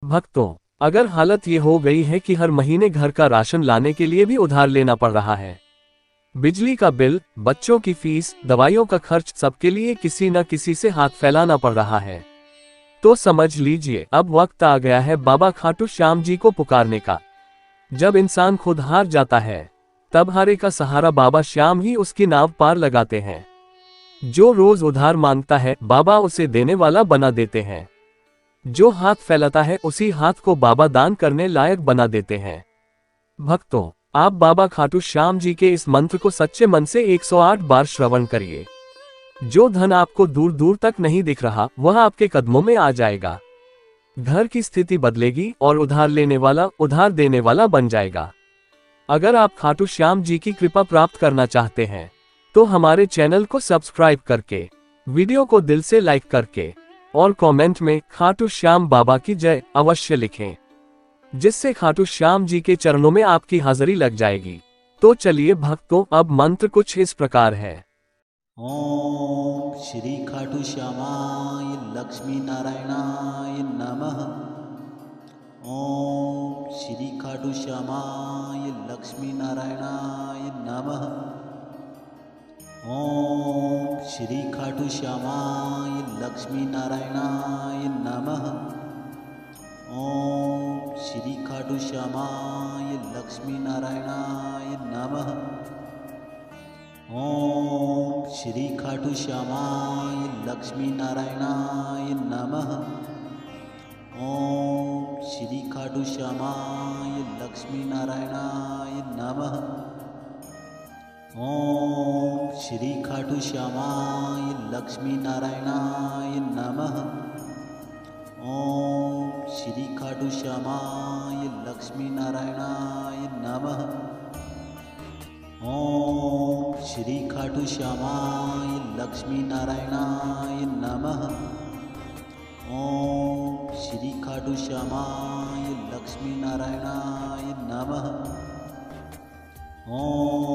भक्तों, अगर हालत ये हो गई है कि हर महीने घर का राशन लाने के लिए भी उधार लेना पड़ रहा है, बिजली का बिल, बच्चों की फीस, दवाइयों का खर्च, सबके लिए किसी न किसी से हाथ फैलाना पड़ रहा है, तो समझ लीजिए अब वक्त आ गया है बाबा खाटू श्याम जी को पुकारने का। जब इंसान खुद हार जाता है, तब हारे का सहारा बाबा श्याम ही उसकी नाव पार लगाते हैं। जो रोज उधार मांगता है, बाबा उसे देने वाला बना देते हैं। जो हाथ फैलाता है, उसी हाथ को बाबा दान करने लायक बना देते हैं। भक्तों, आप बाबा खाटू श्याम जी के इस मंत्र को सच्चे मन से 108 बार श्रवण करिए। जो धन आपको दूर दूर तक नहीं दिख रहा, वह आपके कदमों में आ जाएगा। घर की स्थिति बदलेगी और उधार लेने वाला उधार देने वाला बन जाएगा। अगर आप खाटू श्याम जी की कृपा प्राप्त करना चाहते हैं, तो हमारे चैनल को सब्सक्राइब करके, वीडियो को दिल से लाइक करके और कमेंट में खाटू श्याम बाबा की जय अवश्य लिखें, जिससे खाटू श्याम जी के चरणों में आपकी हाजिरी लग जाएगी। तो चलिए भक्तों, अब मंत्र कुछ इस प्रकार है। ओम श्री खाटू श्यामाय लक्ष्मी नारायणाय नमः। ओम श्री खाटू श्यामाय लक्ष्मी नारायणाय नमः। ओम श्री खाटू श्यामाय लक्ष्मी नारायणाय नमः। ओम श्री खाटू श्यामाय लक्ष्मी नारायणाय नमः। ओम श्री खाटू श्यामाय लक्ष्मी नारायणाय नमः। ओम श्री खाटू श्यामाय लक्ष्मी नारायणाय नमः। ओम श्री खाटू श्यामाय लक्ष्मी नारायणाय नमः। ओम श्री खाटू श्यामाय लक्ष्मी नारायणाय नमः। ओम श्री खाटू श्यामाय लक्ष्मी नारायणाय नमः। ओम श्री खाटू श्यामाय लक्ष्मी नारायणाय नमः।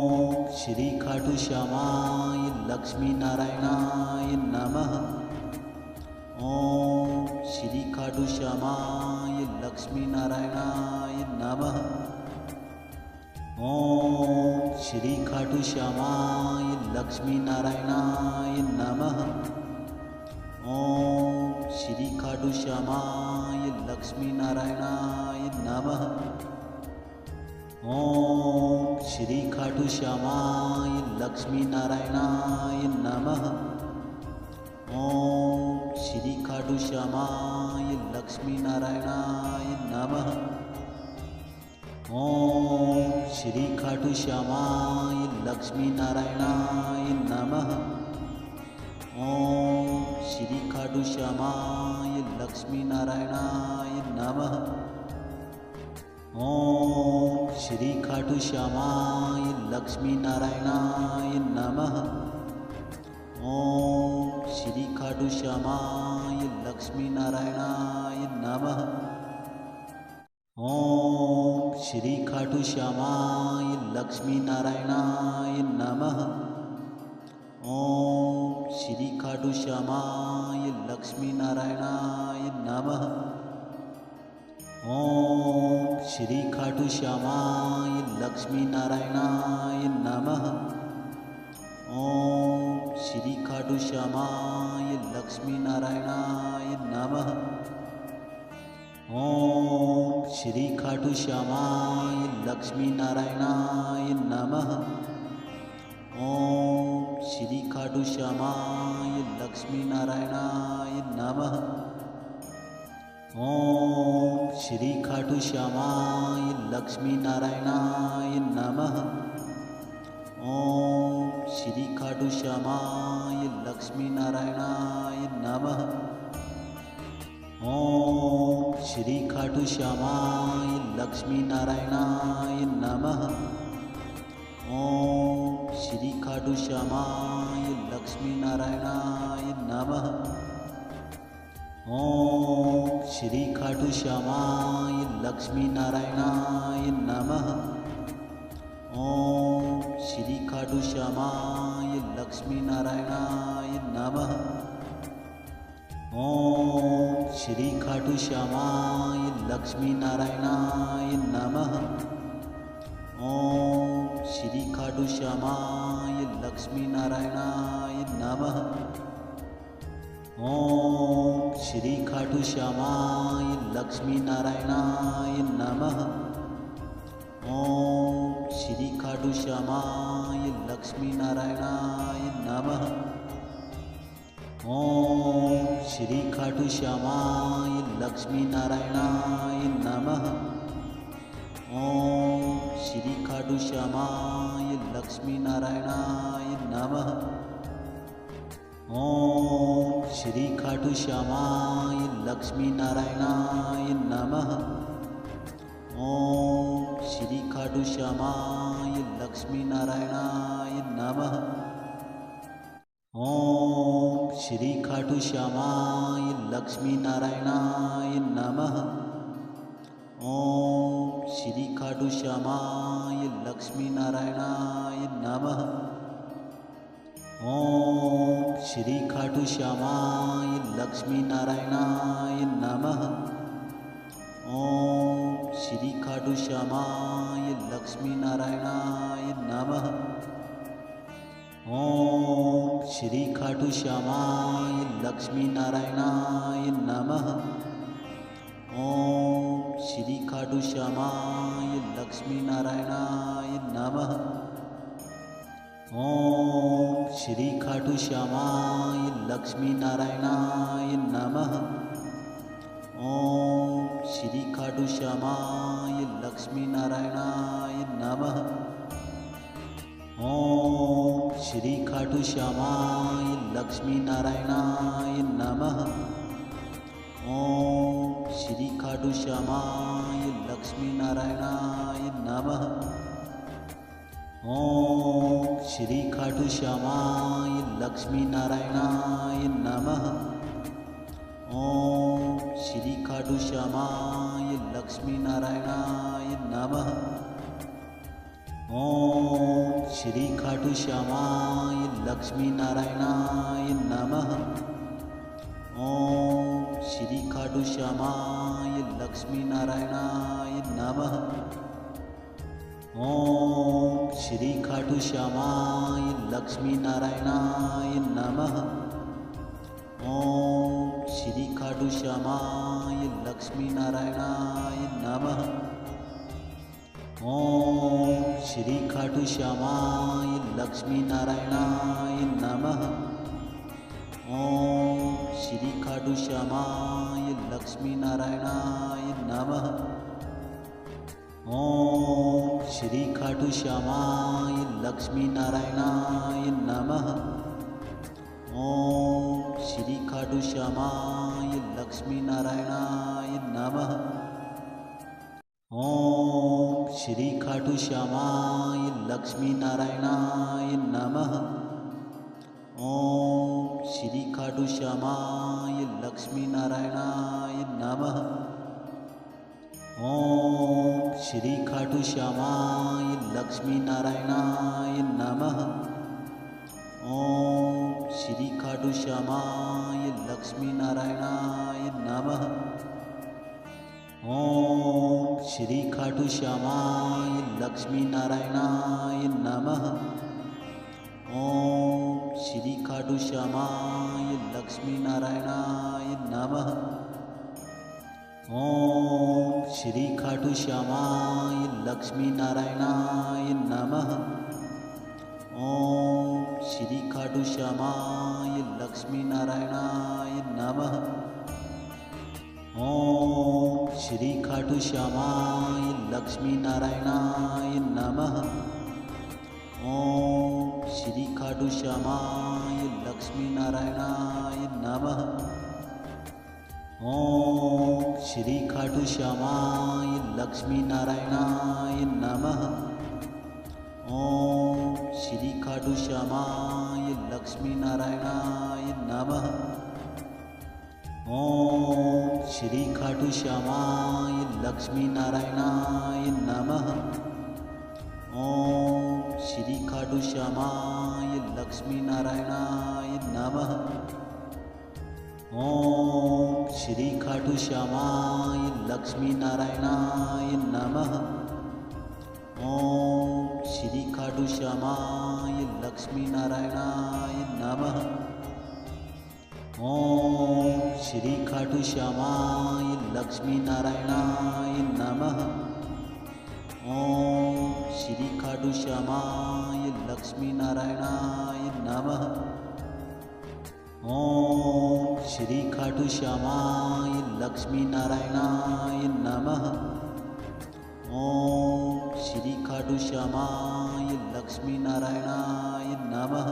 ओम श्री खाटू श्यामाय लक्ष्मी नारायणाय नमः। ओम श्री खाटू श्यामाय लक्ष्मी नारायणाय नमः। ओम श्री खाटू श्यामाय लक्ष्मी नारायणाय नमः। ओम श्री खाटू श्यामाय लक्ष्मी नारायणाय नमः। ओम श्री खाटू श्यामाय लक्ष्मी नारायणाय नमः। ओम श्री खाटू श्यामाय लक्ष्मी नारायणाय नमः। ओम श्री खाटू श्यामाय लक्ष्मी नारायणाय नमः। ओम श्री खाटू श्यामाय लक्ष्मी नारायणाय नमः। ओम श्री खाटू श्यामाय लक्ष्मी नारायणाय नमः। ओम श्री खाटू श्यामाय लक्ष्मी नारायणाय नमः। ओम श्री खाटू श्यामाय लक्ष्मी नारायणाय नमः। ओम श्री खाटू श्यामाय लक्ष्मी नारायणाय नमः। ओम श्री खाटू श्यामाय लक्ष्मी नारायणाय नमः। ओम श्री खाटू श्यामाय लक्ष्मी नारायणाय नमः। ओम श्री खाटू श्यामाय लक्ष्मी नारायणाय नमः। ओम श्री खाटू श्यामाय लक्ष्मी नारायणाय नमः। ओम श्री खाटू श्यामाय लक्ष्मी नारायणाय नमः। ओम श्री खाटू श्यामाय लक्ष्मी नारायणाय नमः। ओम श्री खाटू श्यामाय लक्ष्मी नारायणाय नमः। ओम श्री खाटू श्यामाय लक्ष्मी नारायणाय नमः। ओम श्री खाटू श्यामाय लक्ष्मी नारायणाय नमः। ओम श्री खाटू श्यामाय लक्ष्मी नारायणाय नमः। ओम श्री खाटू श्यामाय लक्ष्मी नारायणाय नमः। ओम श्री खाटू श्यामाय लक्ष्मी नारायणाय नमः। ओम श्री खाटू श्यामाय लक्ष्मी नारायणाय नमः। ओम श्री खाटू श्यामाय लक्ष्मी नारायणाय नमः। ओम श्री खाटू श्यामाय लक्ष्मी नारायणाय नमः। ओम श्री खाटू श्यामाय लक्ष्मी नारायणाय नमः। ओम श्री खाटू श्यामाय लक्ष्मी नारायणाय नमः। ओम श्री खाटू श्यामाय लक्ष्मी नारायणाय नमः। ओम श्री खाटू श्यामाय लक्ष्मी नारायणाय नमः। ओम श्री खाटू श्यामाय लक्ष्मी नारायणाय नमः। ओम श्री खाटू श्यामाय लक्ष्मी नारायणाय नमः। ओम श्री खाटू श्यामाय लक्ष्मी नारायणाय नमः। ओम श्री खाटू श्यामाय लक्ष्मी नारायणाय नमः। ओम श्री खाटू श्यामाय लक्ष्मी नारायणाय नमः। ओम श्री खाटू श्यामाय लक्ष्मी नारायणाय नमः। ओम श्री खाटू श्यामाय लक्ष्मी नारायणाय नमः। ओम श्री खाटू श्यामाय लक्ष्मी नारायणाय नमः। ओम श्री खाटू श्यामाय लक्ष्मी नारायणाय नमः। ओम श्री खाटू श्यामाय लक्ष्मी नारायणाय नमः। ओम श्री खाटू श्यामाय लक्ष्मी नारायणाय नमः। ओम श्री खाटू श्यामाय लक्ष्मी नारायणाय नमः। ओम श्री खाटू श्यामाय लक्ष्मी नारायणाय नमः। ओम श्री खाटू श्यामाय लक्ष्मी नारायणाय नमः। ओम श्री खाटू श्यामाय लक्ष्मी नारायणाय नमः। ओम श्री खाटू श्यामाय लक्ष्मी नारायणाय नमः। ओम श्री खाटू श्यामाय लक्ष्मी नारायणाय नमः। ओम श्री खाटू श्यामाय लक्ष्मी नारायणाय नमः। ओम श्री खाटू श्यामाय लक्ष्मी नारायणाय नमः। ओम श्री खाटू श्यामाय लक्ष्मी नारायणाय नमः। ओम श्री खाटू श्यामाय लक्ष्मी नारायणाय नमः। ओम श्री खाटू श्यामाय लक्ष्मी नारायणाय नमः। ओम श्री खाटू श्यामाय लक्ष्मी नारायणाय नमः। ओम श्री खाटू श्यामाय लक्ष्मी नारायणाय नमः। ओम श्री खाटू श्यामाय लक्ष्मी नारायणाय नमः। ओम श्री खाटू श्यामाय लक्ष्मी नारायणाय नमः। ओम श्री खाटू श्यामाय लक्ष्मी नारायणाय नमः। ओम श्री खाटू श्यामाय लक्ष्मी नारायणाय नमः। ओम श्री खाटू श्यामाय लक्ष्मी नारायणाय नमः। ओम श्री खाटू श्यामाय लक्ष्मी नारायणाय नमः। ओम श्री खाटू श्यामाय लक्ष्मी नारायणाय नमः। ओम श्री खाटू श्यामाय लक्ष्मी नारायणाय नमः। ओम श्री खाटू श्यामाय लक्ष्मी नारायणाय नमः। ओम श्री खाटू श्यामाय लक्ष्मी नारायणाय नमः। ओम श्री खाटू श्यामाय लक्ष्मी नारायणाय नमः। ओम श्री खाटू श्यामाय लक्ष्मी नारायणाय नमः। ओम श्री खाटू श्यामाय लक्ष्मी नारायणाय नमः। ओम श्री खाटू श्यामाय लक्ष्मी नारायणाय नमः। ओम श्री खाटू श्यामाय लक्ष्मी नारायणाय नमः।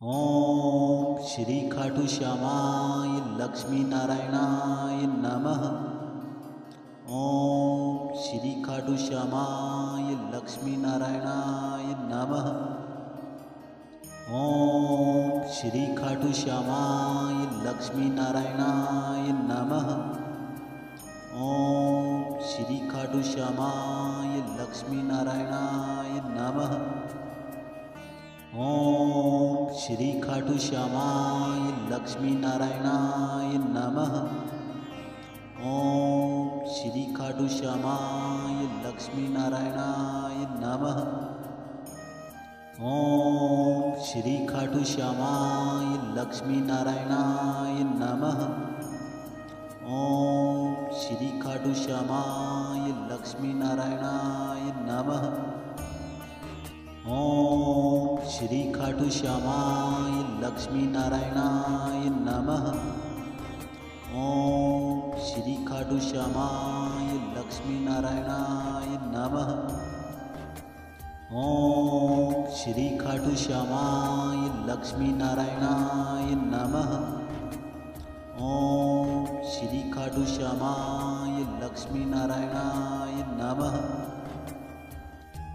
ओम श्री खाटू श्यामाय लक्ष्मी नारायणाय नमः। ओम श्री खाटू श्यामाय लक्ष्मी नारायणाय नमः। ओम श्री खाटू श्यामाय लक्ष्मी नारायणाय नमः। ओम श्री खाटू श्यामाय लक्ष्मी नारायणाय नमः। ओम श्री खाटू श्यामाय लक्ष्मी नारायणाय नमः। ओम श्री खाटू श्यामाय लक्ष्मी नारायणाय नमः। ओम श्री खाटू श्यामाय लक्ष्मी नारायणाय नमः। ओम श्री खाटू श्यामाय लक्ष्मी नारायणाय नमः। ओम श्री खाटू श्यामाय लक्ष्मी नारायणाय नमः। ओम श्री खाटू श्यामाय लक्ष्मी नारायणाय नमः। ओम श्री खाटू श्यामाय लक्ष्मी नारायणाय नमः। ओम श्री खाटू श्यामाय लक्ष्मी नारायणाय नमः।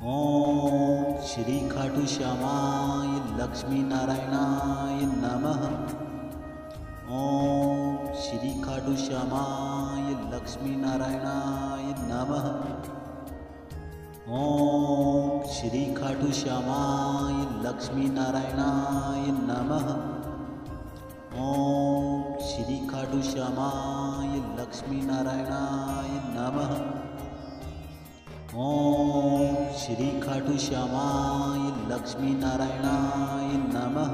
ओम श्री खाटू श्यामाय लक्ष्मी नारायणाय नमः। ओम श्री खाटू श्यामाय लक्ष्मी नारायणाय नमः। ओम श्री खाटू श्यामाय लक्ष्मी नारायणाय नमः। ओम श्री खाटू श्यामाय लक्ष्मी नारायणाय नमः। ओम श्री खाटू श्यामाय लक्ष्मी नारायणाय नमः।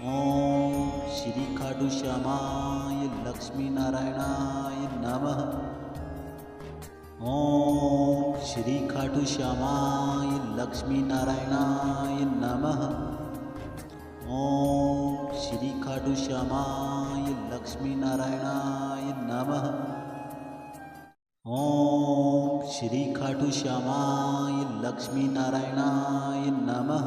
ओम श्री खाटू श्यामाय लक्ष्मी नारायणाय नमः। ओम श्री खाटू श्यामाय लक्ष्मी नारायणाय नमः। ओम श्री खाटू श्यामाय लक्ष्मी नारायणाय नमः। ओम श्री खाटू श्यामाय लक्ष्मी नारायणाय नमः। ओम श्री खाटू श्यामाय लक्ष्मी नारायणाय नमः।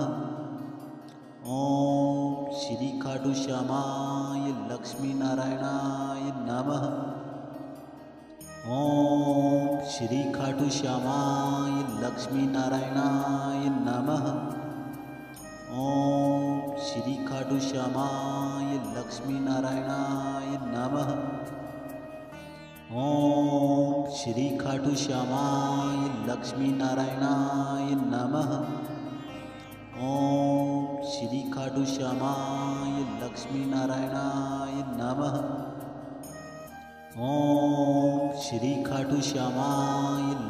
ओम श्री खाटू श्यामाय लक्ष्मी नारायणाय नमः। ओम श्री खाटू श्यामाय लक्ष्मी नारायणाय नमः। ओम श्री खाटू श्यामाय लक्ष्मी नारायणाय नमः। ओम श्री खाटू श्यामाय लक्ष्मी नारायणाय नमः। ओम श्री खाटू श्यामाय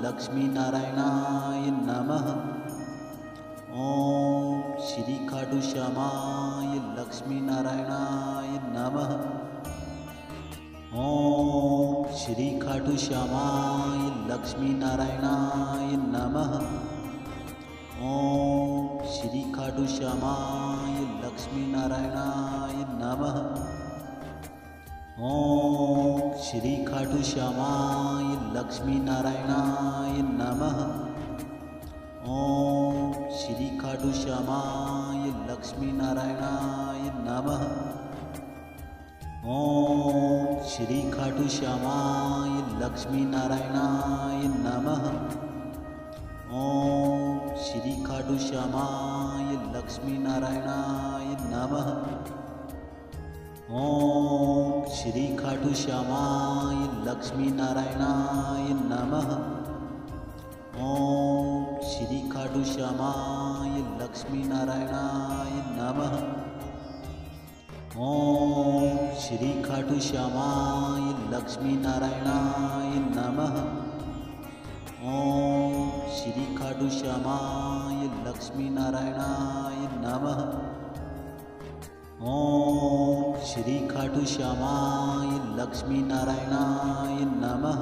लक्ष्मी नारायणाय नमः। ओम श्री खाटू श्यामाय लक्ष्मी नारायणाय नमः। ओम श्री खाटू श्यामाय लक्ष्मी नारायणाय नमः। ओम श्री खाटू श्यामाय लक्ष्मी नारायणाय नमः। ओम श्री खाटू श्यामाय लक्ष्मी नारायणाय नमः। ओम श्री खाटू श्यामाय लक्ष्मी नारायणाय नमः। ओम श्री खाटू श्यामाय लक्ष्मी नारायणाय नमः। ओम श्री खाटू श्यामाय लक्ष्मी नारायणाय नमः। ओम श्री खाटू श्यामाय लक्ष्मी नारायणाय नमः। ओम श्री खाटू श्यामाय लक्ष्मी नारायणाय नमः। ओम श्री खाटू श्यामाय लक्ष्मी नारायणाय नमः। ओम श्री खाटू श्यामाय लक्ष्मी नारायणाय नमः। ओम श्री खाटू श्यामाय लक्ष्मी नारायणाय नमः।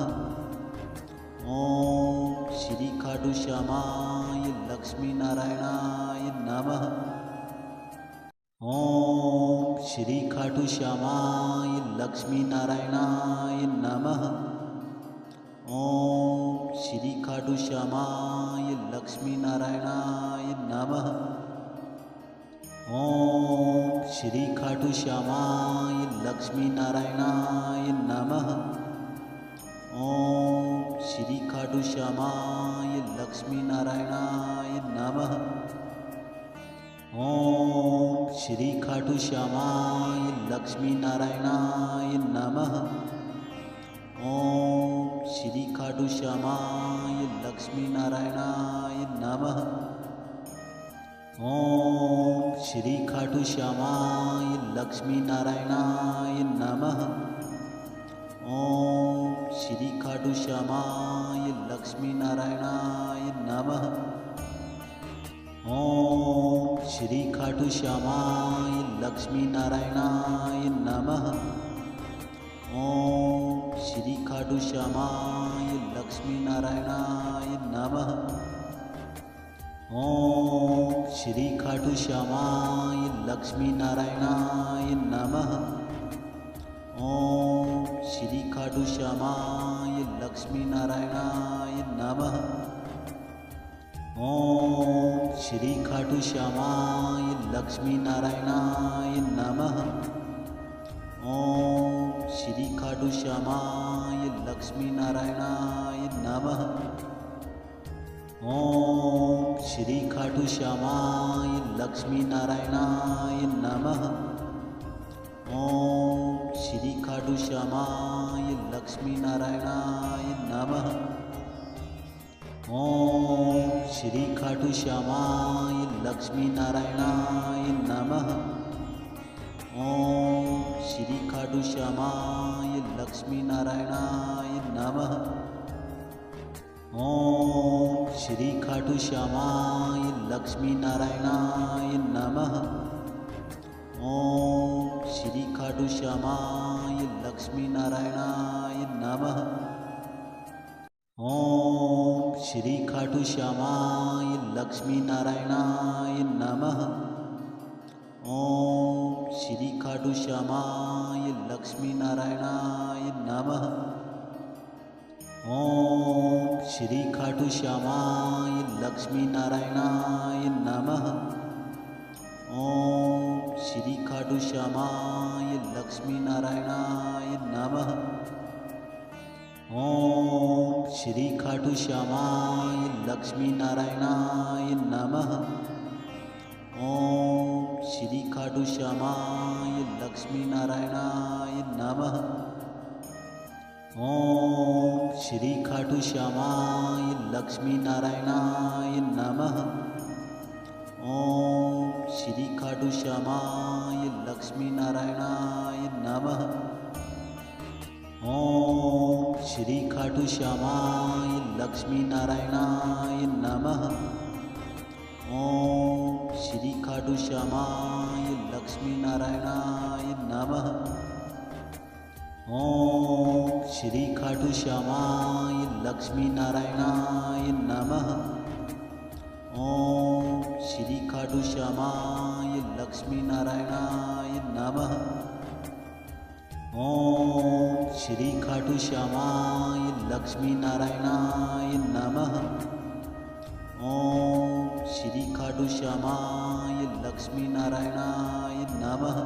ओम श्री खाटू श्यामाय लक्ष्मी नारायणाय नमः। ओम श्री खाटू श्यामाय लक्ष्मी नारायणाय नमः। ओम श्री खाटू श्यामाय लक्ष्मी नारायणाय नमः। ओम श्री खाटू श्यामाय लक्ष्मी नारायणाय नमः। ओम श्री खाटू श्यामाय लक्ष्मी नारायणाय नमः। ओम श्री खाटू श्यामाय लक्ष्मी नारायणाय नमः। ओम श्री खाटू श्यामाय लक्ष्मी नारायणाय नमः। ओम श्री खाटू श्यामाय लक्ष्मी नारायणाय नमः। ओम श्री खाटू श्यामाय लक्ष्मी नारायणाय नमः। ओम श्री खाटू श्यामाय लक्ष्मी नारायणाय नमः। ओम श्री खाटू श्यामाय लक्ष्मी नारायणाय नमः। ओम श्री खाटू श्यामाय लक्ष्मी नारायणाय नमः। ओम श्री खाटू श्यामाय लक्ष्मी नारायणाय नमः। ओम श्री खाटू श्यामाय लक्ष्मी नारायणाय नमः। ओम श्री खाटू श्यामाय लक्ष्मी नारायणाय नमः। ओम श्री खाटू श्यामाय लक्ष्मी नारायणाय नमः। ओम श्री खाटू श्यामाय लक्ष्मी नारायणाय नमः। ओम श्री खाटू श्यामाय लक्ष्मी नारायणाय नमः। ओम श्री खाटू श्यामाय लक्ष्मी नारायणाय नमः। ओम श्री खाटू श्यामाय लक्ष्मी नारायणाय नमः। ओम श्री खाटू श्यामाय लक्ष्मी नारायणाय नमः। ओम श्री खाटू श्यामाय लक्ष्मी नारायणाय नमः। ओम श्री खाटू श्यामाय लक्ष्मी नारायणाय नमः। ओम श्री खाटू श्यामाय लक्ष्मी नारायणाय नमः। ओम श्री खाटू श्यामाय लक्ष्मी नारायणाय नमः। ओम श्री खाटू श्यामाय लक्ष्मी नारायणाय नमः। ओम श्री खाटू श्यामाय लक्ष्मी नारायणाय नमः। ओम श्री खाटू श्यामाय लक्ष्मी नारायणाय नमः। ओम श्री खाटू श्यामाय लक्ष्मी नारायणाय नमः। ओम श्री खाटू श्यामाय लक्ष्मी नारायणाय नमः। ओम श्री खाटू श्यामाय लक्ष्मी नारायणाय नमः। ओम श्री खाटू श्यामाय लक्ष्मी नारायणाय नमः। ओम श्री खाटू श्यामाय लक्ष्मी नारायणाय नमः। ओम श्री खाटू श्यामाय लक्ष्मी नारायणाय नमः। ओम श्री खाटू श्यामाय लक्ष्मी नारायणाय नमः।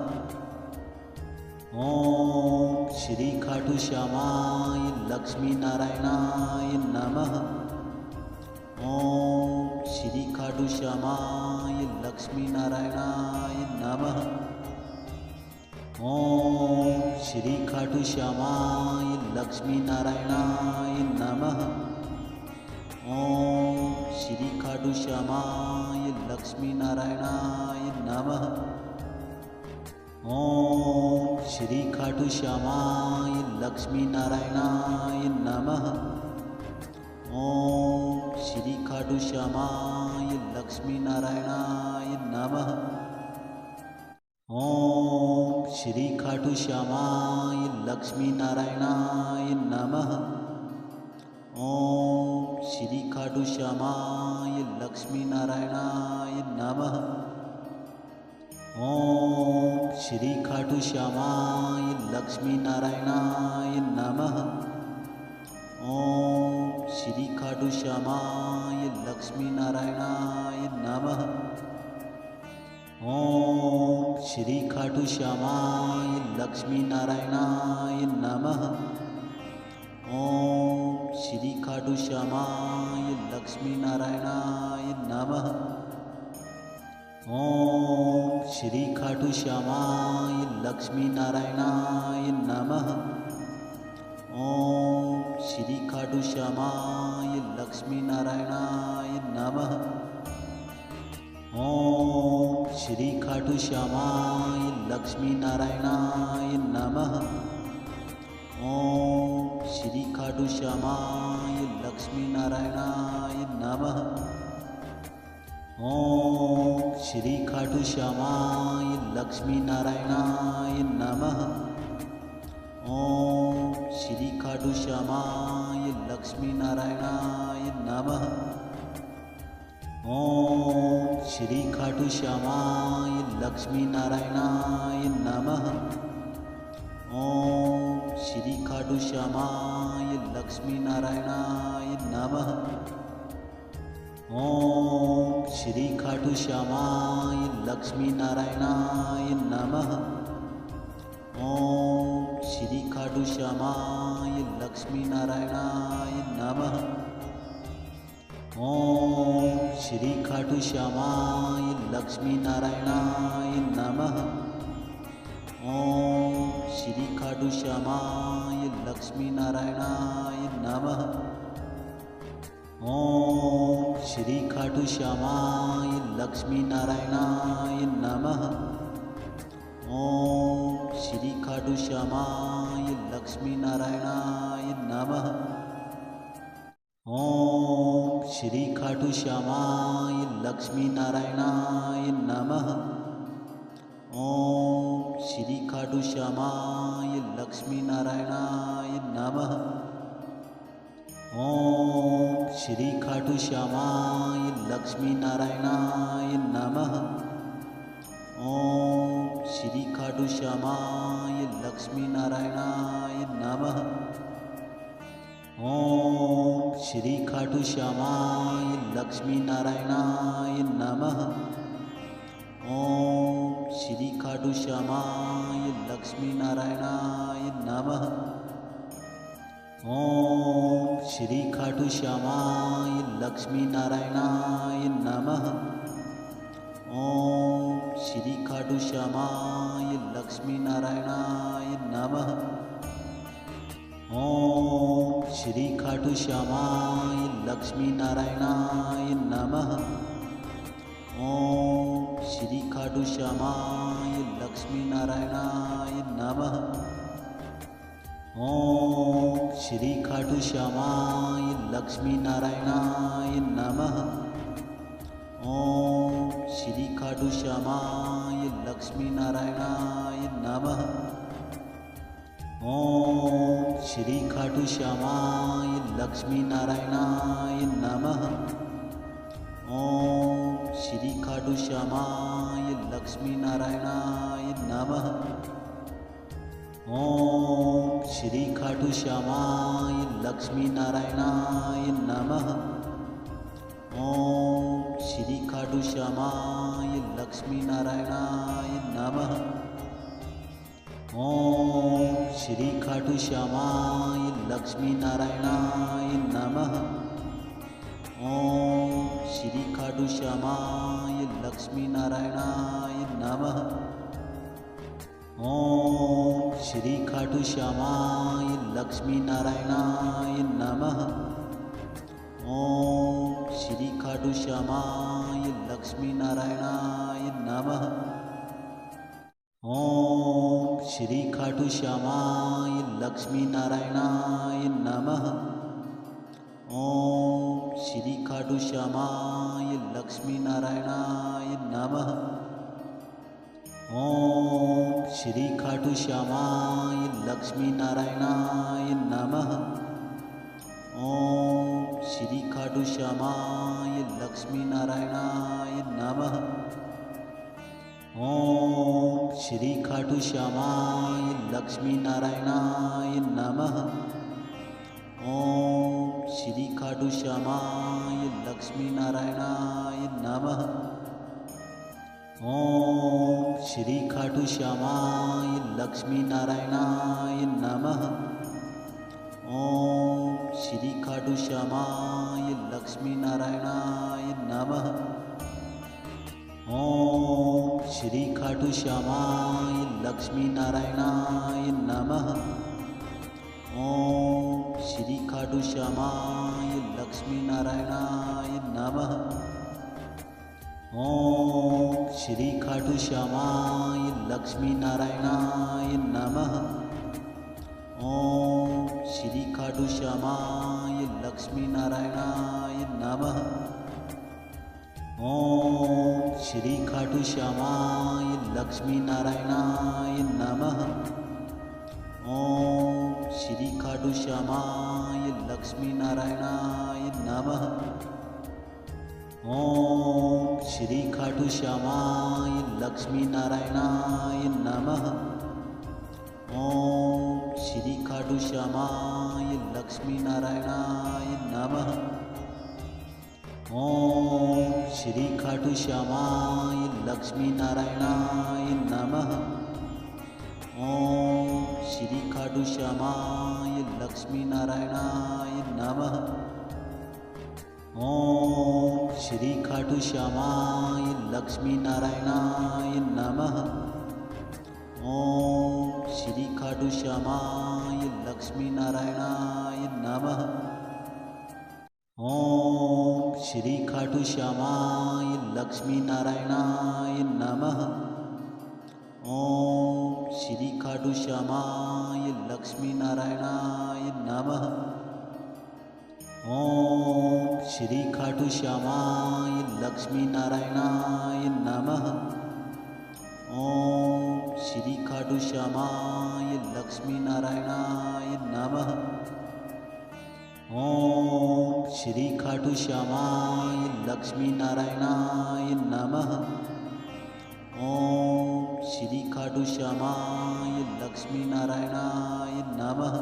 ओम श्री खाटू श्यामाय लक्ष्मी नारायणाय नमः। ओम श्री खाटू श्यामाय लक्ष्मी नारायणाय नमः। ओम श्री खाटू श्यामाय लक्ष्मी नारायणाय नमः। ओम श्री खाटू श्यामाय लक्ष्मी नारायणाय नमः। ओम श्री खाटू श्यामाय लक्ष्मी नारायणाय नमः। ओम श्री खाटू श्यामाय लक्ष्मी नारायणाय नमः। ओम श्री खाटू श्यामाय लक्ष्मी नारायणाय नमः। ओम श्री खाटू श्यामाय लक्ष्मी नारायणाय नमः। ओम श्री खाटू श्यामाय लक्ष्मी नारायणाय नमः। ओम श्री खाटू श्यामाय लक्ष्मी नारायणाय नमः। ओम श्री खाटू श्यामाय लक्ष्मी नारायणाय नमः। ओम श्री खाटू श्यामाय लक्ष्मी नारायणाय नमः। ओम श्री खाटू श्यामाय लक्ष्मी नारायणाय नमः। ओम श्री खाटू श्यामाय लक्ष्मी नारायणाय नमः। ओम श्री खाटू श्यामाय लक्ष्मी नारायणाय नमः। ओम श्री खाटू श्यामाय लक्ष्मी नारायणाय नमः। ओम श्री खाटू श्यामाय लक्ष्मी नारायणाय नमः। ओम श्री खाटू श्यामाय लक्ष्मी नारायणाय नमः। ओम श्री खाटू श्यामाय लक्ष्मी नारायणाय नमः। ओम श्री खाटू श्यामाय लक्ष्मी नारायणाय नमः। ओम श्री खाटू श्यामाय लक्ष्मी नारायणाय नमः। ओम श्री खाटू श्यामाय लक्ष्मी नारायणाय नमः। ओम श्री खाटू श्यामाय लक्ष्मी नारायणाय नमः। ओम श्री खाटू श्यामाय लक्ष्मी नारायणाय नमः। ओम श्री खाटू श्यामाय लक्ष्मी नारायणाय नमः। ओम श्री खाटू श्यामाय लक्ष्मी नारायणाय नमः। ओम श्री खाटू श्यामाय लक्ष्मी नारायणाय नमः। ओम श्री खाटू श्यामाय लक्ष्मी नारायणाय नमः। ओम श्री खाटू श्यामाय लक्ष्मी नारायणाय नमः। ओम श्री खाटू श्यामाय लक्ष्मी नारायणाय नमः। ओम श्री खाटू श्यामाय लक्ष्मी नारायणाय नमः। ओम श्री खाटू श्यामाय लक्ष्मी नारायणाय नमः। ओम श्री खाटू श्यामाय लक्ष्मी नारायणाय नमः। ओम श्री खाटू श्यामाय लक्ष्मी नारायणाय नमः। ओम श्री खाटू श्यामाय लक्ष्मी नारायणाय नमः। ओम श्री खाटू श्यामाय लक्ष्मी नारायणाय नमः। ओम श्री खाटू श्यामाय लक्ष्मी नारायणाय नमः। ओम श्री खाटू श्यामाय लक्ष्मी नारायणाय नमः। ओम श्री खाटू श्यामाय लक्ष्मी नारायणाय नमः। ओम श्री खाटू श्यामाय लक्ष्मी नारायणाय नमः। ओम श्री खाटू श्यामाय लक्ष्मी नारायणाय नमः। ओम श्री खाटू श्यामाय लक्ष्मी नारायणाय नमः। ओम श्री खाटू श्यामाय लक्ष्मी नारायणाय नमः। ओम श्री खाटू श्यामाय लक्ष्मी नारायणाय नमः। ओम श्री खाटू श्यामाय लक्ष्मी नारायणाय नमः। ओम श्री खाटू श्यामाय लक्ष्मी नारायणाय नमः। ओम श्री खाटू श्यामाय लक्ष्मी नारायणाय नमः। ओम श्री खाटू श्यामाय लक्ष्मी नारायणाय नमः। ओम श्री खाटू श्यामाय लक्ष्मी नारायणाय नमः। ओम श्री खाटू श्यामाय लक्ष्मी नारायणाय नमः। ओम श्री खाटू श्यामाय लक्ष्मी नारायणाय नमः। ओम श्री खाटू श्यामाय लक्ष्मी नारायणाय नमः। ओम श्री खाटू श्यामाय लक्ष्मी नारायणाय नमः। ओम श्री खाटू श्यामाय लक्ष्मी नारायणाय नमः। ओम श्री खाटू श्यामाय लक्ष्मी नारायणाय नमः। ओम श्री खाटू श्यामाय लक्ष्मी नारायणाय नमः। ओम श्री खाटू श्यामाय लक्ष्मी नारायणाय नमः। ओम श्री खाटू श्यामाय लक्ष्मी नारायणाय नमः। ओम श्री खाटू श्यामाय लक्ष्मी नारायणाय नमः। ओम श्री खाटू श्यामाय लक्ष्मी नारायणाय नमः। ओम श्री खाटू श्यामाय लक्ष्मी नारायणाय नमः। ओम श्री खाटू श्यामाय लक्ष्मी नारायणाय नमः। ओम श्री खाटू श्यामाय लक्ष्मी नारायणाय नमः। ओम श्री खाटू श्यामाय लक्ष्मी नारायणाय नमः। ओम श्री खाटू श्यामाय लक्ष्मी नारायणाय नमः। ओम श्री खाटू श्यामाय लक्ष्मी नारायणाय नमः। ओम श्री खाटू श्यामाय लक्ष्मी नारायणाय नमः। ओम श्री खाटू श्यामाय लक्ष्मी नारायणाय नमः। ओम श्री खाटू श्यामाय लक्ष्मी नारायणाय नमः। ओम श्री खाटू श्यामाय लक्ष्मी नारायणाय नमः। ओम श्री खाटू श्यामाय लक्ष्मी नारायणाय नमः। ओम श्री खाटू श्यामाय लक्ष्मी नारायणाय नमः।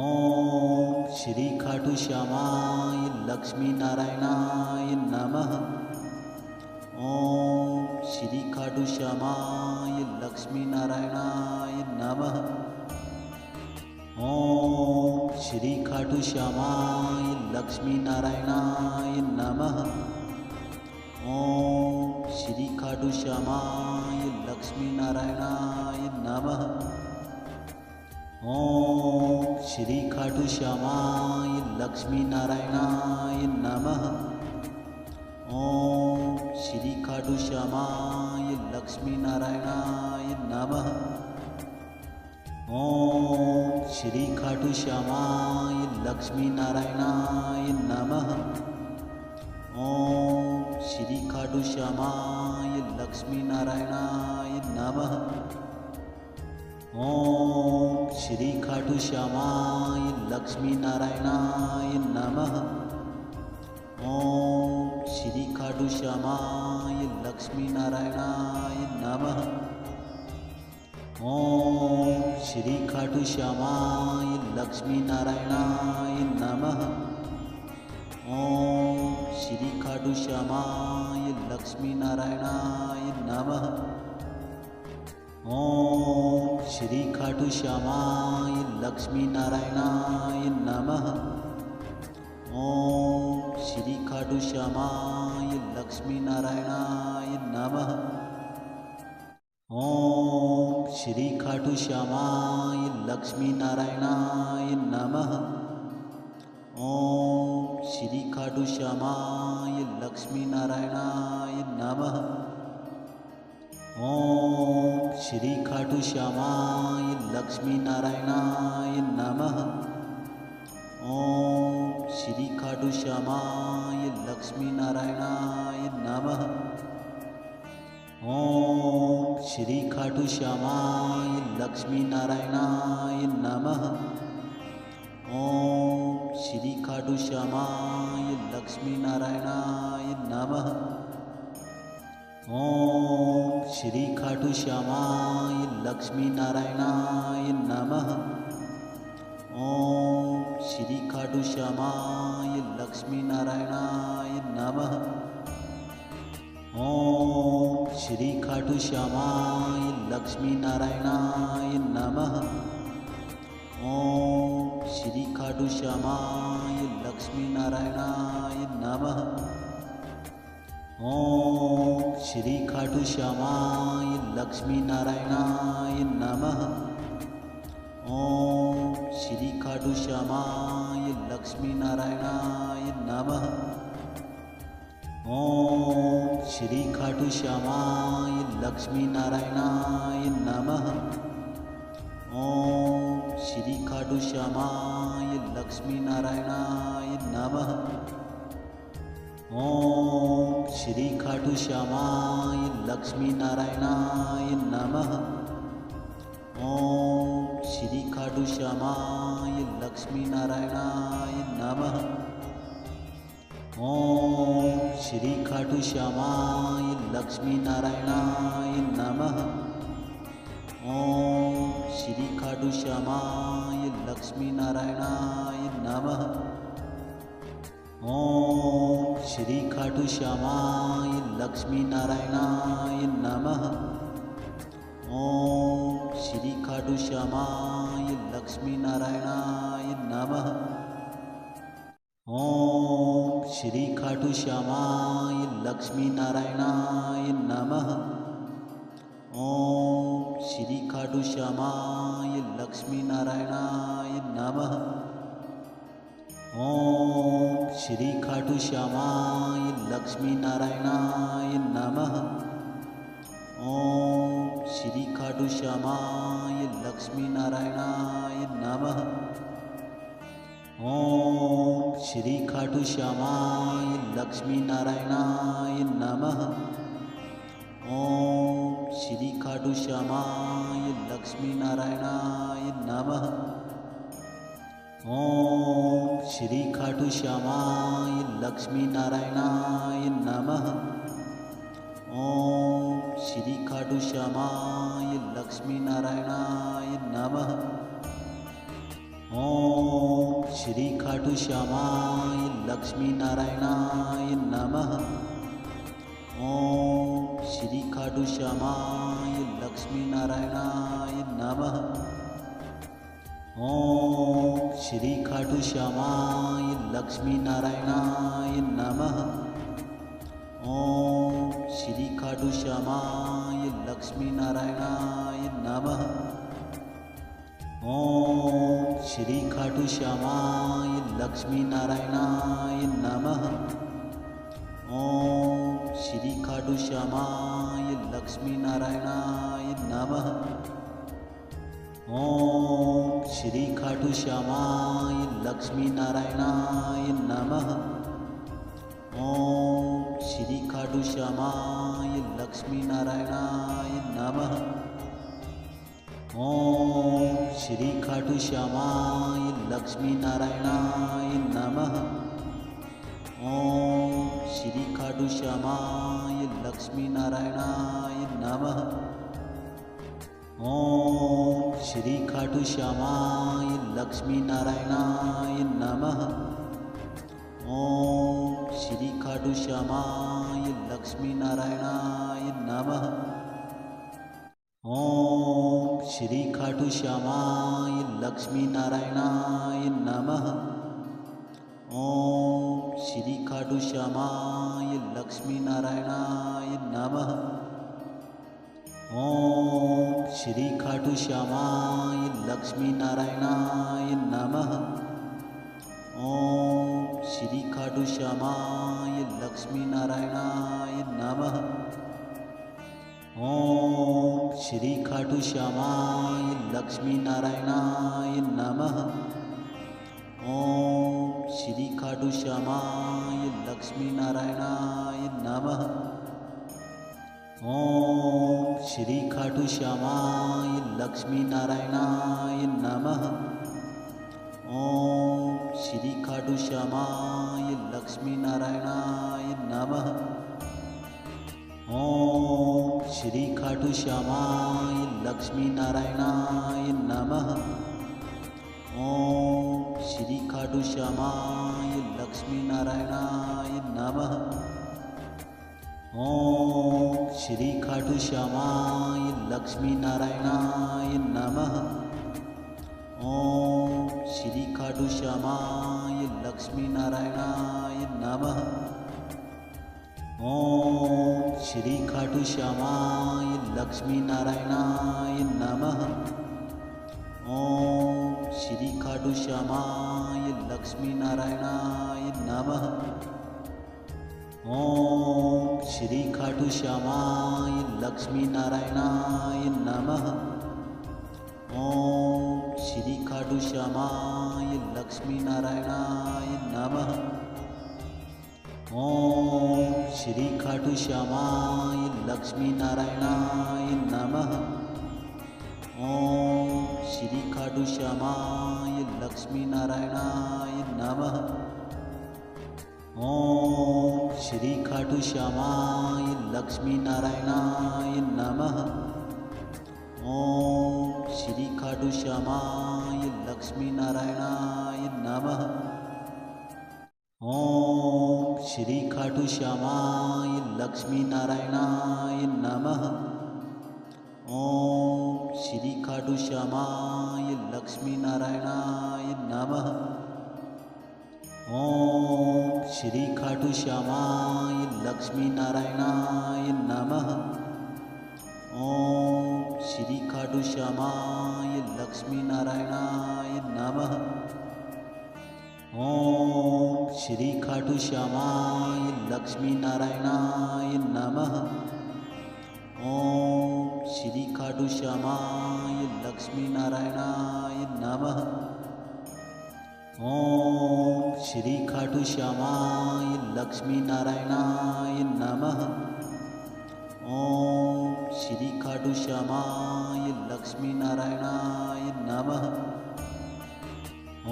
ओम श्री खाटू श्यामाय लक्ष्मी नारायणाय नमः। ओम श्री खाटू श्यामाय लक्ष्मी नारायणाय नमः। ओम श्री खाटू श्यामाय लक्ष्मी नारायणाय नमः। ओम श्री खाटू श्यामाय लक्ष्मी नारायणाय नमः। ओम श्री खाटू श्यामाय लक्ष्मी नारायणाय नमः। ओम श्री खाटू श्यामाय लक्ष्मी नारायणाय नमः। ओम श्री खाटू श्यामाय लक्ष्मी नारायणाय नमः। ओम श्री खाटू श्यामाय लक्ष्मी नारायणाय नमः। ओम श्री खाटू श्यामाय लक्ष्मी नारायणाय नमः। ओम श्री खाटू श्यामाय लक्ष्मी नारायणाय नमः। ओम श्री खाटू श्यामाय लक्ष्मी नारायणाय नमः। ओम श्री खाटू श्यामाय लक्ष्मी नारायणाय नमः। ओम श्री खाटू श्यामाय लक्ष्मी नारायणाय नमः। ओम श्री खाटू श्यामाय लक्ष्मी नारायणाय नमः। ओम श्री खाटू श्यामाय लक्ष्मी नारायणाय नमः। ओम श्री खाटू श्यामाय लक्ष्मी नारायणाय नमः। ओम श्री खाटू श्यामाय लक्ष्मी नारायणाय नमः। ओम श्री खाटू श्यामाय लक्ष्मी नारायणाय नमः। ओम श्री खाटू श्यामाय लक्ष्मी नारायणाय नमः। ओम श्री खाटू श्यामाय लक्ष्मी नारायणाय नमः। ओम श्री खाटू श्यामाय लक्ष्मी नारायणाय नमः। ओम श्री खाटू श्यामाय लक्ष्मी नारायणाय नमः। ओम श्री खाटू श्यामाय लक्ष्मी नारायणाय नमः। ओम श्री खाटू श्यामाय लक्ष्मी नारायणाय नमः। ओम श्री खाटू श्यामाय लक्ष्मी नारायणाय नमः। ओम श्री खाटू श्यामाय लक्ष्मी नारायणाय नमः। ओम श्री खाटू श्यामाय लक्ष्मी नारायणाय नमः। ओम श्री खाटू श्यामाय लक्ष्मी नारायणाय नमः। ओम श्री खाटू श्यामाय लक्ष्मी नारायणाय नमः। ओम श्री खाटू श्यामाय लक्ष्मी नारायणाय नमः। ओम श्री खाटू श्यामाय लक्ष्मी नारायणाय नमः। ओम श्री खाटू श्यामाय लक्ष्मी नारायणाय नमः। ओम श्री खाटू श्यामाय लक्ष्मी नारायणाय नमः। ओम श्री खाटू श्यामाय लक्ष्मी नारायणाय नमः। ओम श्री खाटू श्यामाय लक्ष्मी नारायणाय नमः। ओम श्री खाटू श्यामाय लक्ष्मी नारायणाय नमः। ओम श्री खाटू श्यामाय लक्ष्मी नारायणाय नमः। ओम श्री खाटू श्यामाय लक्ष्मी नारायणाय नमः। ओम श्री खाटू श्यामाय लक्ष्मी नारायणाय नमः। ओम श्री खाटू श्यामाय लक्ष्मी नारायणाय नमः। ओम श्री खाटू श्यामाय लक्ष्मी नारायणाय नमः। ओम श्री खाटू श्यामाय लक्ष्मी नारायणाय नमः। ओम श्री खाटू श्यामाय लक्ष्मी नारायणाय नमः। ओम श्री खाटू श्यामाय लक्ष्मी नारायणाय नमः। ओम श्री खाटू श्यामाय लक्ष्मी नारायणाय नमः। ओम श्री खाटू श्यामाय लक्ष्मी नारायणाय नमः। ओम श्री खाटू श्यामाय लक्ष्मी नारायणाय नमः। ओम श्री खाटू श्यामाय लक्ष्मी नारायणाय नमः। ओम श्री खाटू श्यामाय लक्ष्मी नारायणाय नमः। ओम श्री खाटू श्यामाय लक्ष्मी नारायणाय नमः। ओम श्री खाटू श्यामाय लक्ष्मी नारायणाय नमः। ओम श्री खाटू श्यामाय लक्ष्मी नारायणाय नमः। ओम श्री खाटू श्यामाय लक्ष्मी नारायणाय नमः। ओम श्री खाटू श्यामाय लक्ष्मी नारायणाय नमः। ओम श्री खाटू श्यामाय लक्ष्मी नारायणाय नमः। ओम श्री खाटू श्यामाय लक्ष्मी नारायणाय नमः। ओम श्री खाटू श्यामाय लक्ष्मी नारायणाय नमः। ओम श्री खाटू श्यामाय लक्ष्मी नारायणाय नमः। ओम श्री खाटू श्यामाय लक्ष्मी नारायणाय नमः। ओम श्री खाटू श्यामाय लक्ष्मी नारायणाय नमः। ओम श्री खाटू श्यामाय लक्ष्मी नारायणाय नमः। ओम श्री खाटू श्यामाय लक्ष्मी नारायणाय नमः। ओम श्री खाटू श्यामाय लक्ष्मी नारायणाय नमः। ओम श्री खाटू श्यामाय लक्ष्मी नारायणाय नमः। ओम श्री खाटू श्यामाय लक्ष्मी नारायणाय नमः। ओम श्री खाटू श्यामाय लक्ष्मी नारायणाय नमः। ओम श्री खाटू श्यामाय लक्ष्मी नारायणाय नमः। ओम श्री खाटू श्यामाय लक्ष्मी नारायणाय नमः। ओम श्री खाटू श्यामाय लक्ष्मी नारायणाय नमः। ओम श्री खाटू श्यामाय लक्ष्मी नारायणाय नमः। ओम श्री खाटू श्यामाय लक्ष्मी नारायणाय नमः। ओम श्री खाटू श्यामाय लक्ष्मी नारायणाय नमः। ओम श्री खाटू श्यामाय लक्ष्मी नारायणाय नमः। ओम श्री खाटू श्यामाय लक्ष्मी नारायणाय नमः। ओम श्री खाटू श्यामाय लक्ष्मी नारायणाय नमः। ओम श्री खाटू श्यामाय लक्ष्मी नारायणाय नमः। ओम श्री खाटू श्यामाय लक्ष्मी नारायणाय नमः। ओम श्री खाटू श्यामाय लक्ष्मी नारायणाय नमः। ओम श्री खाटू श्यामाय लक्ष्मी नारायणाय नमः। ओम श्री खाटू श्यामाय लक्ष्मी नारायणाय नमः। ओम श्री खाटू श्यामाय लक्ष्मी नारायणाय नमः। ओम श्री खाटू श्यामाय लक्ष्मी नारायणाय नमः।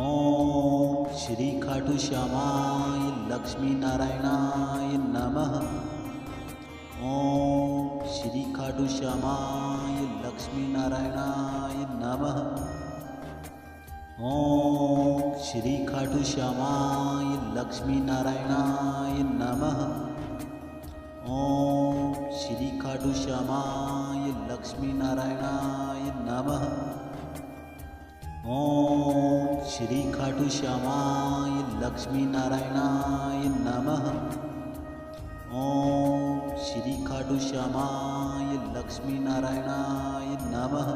ओम श्री खाटू श्यामाय लक्ष्मी नारायणाय नमः। ओम श्री खाटू श्यामाय लक्ष्मी नारायणाय नमः। ओम श्री खाटू श्यामाय लक्ष्मी नारायणाय नमः। ओम श्री खाटू श्यामाय लक्ष्मी नारायणाय नमः। ओम श्री खाटू श्यामाय लक्ष्मी नारायणाय नमः। ओम श्री खाटू श्यामाय लक्ष्मी नारायणाय नमः। ओम श्री खाटू श्यामाय लक्ष्मी नारायणाय नमः।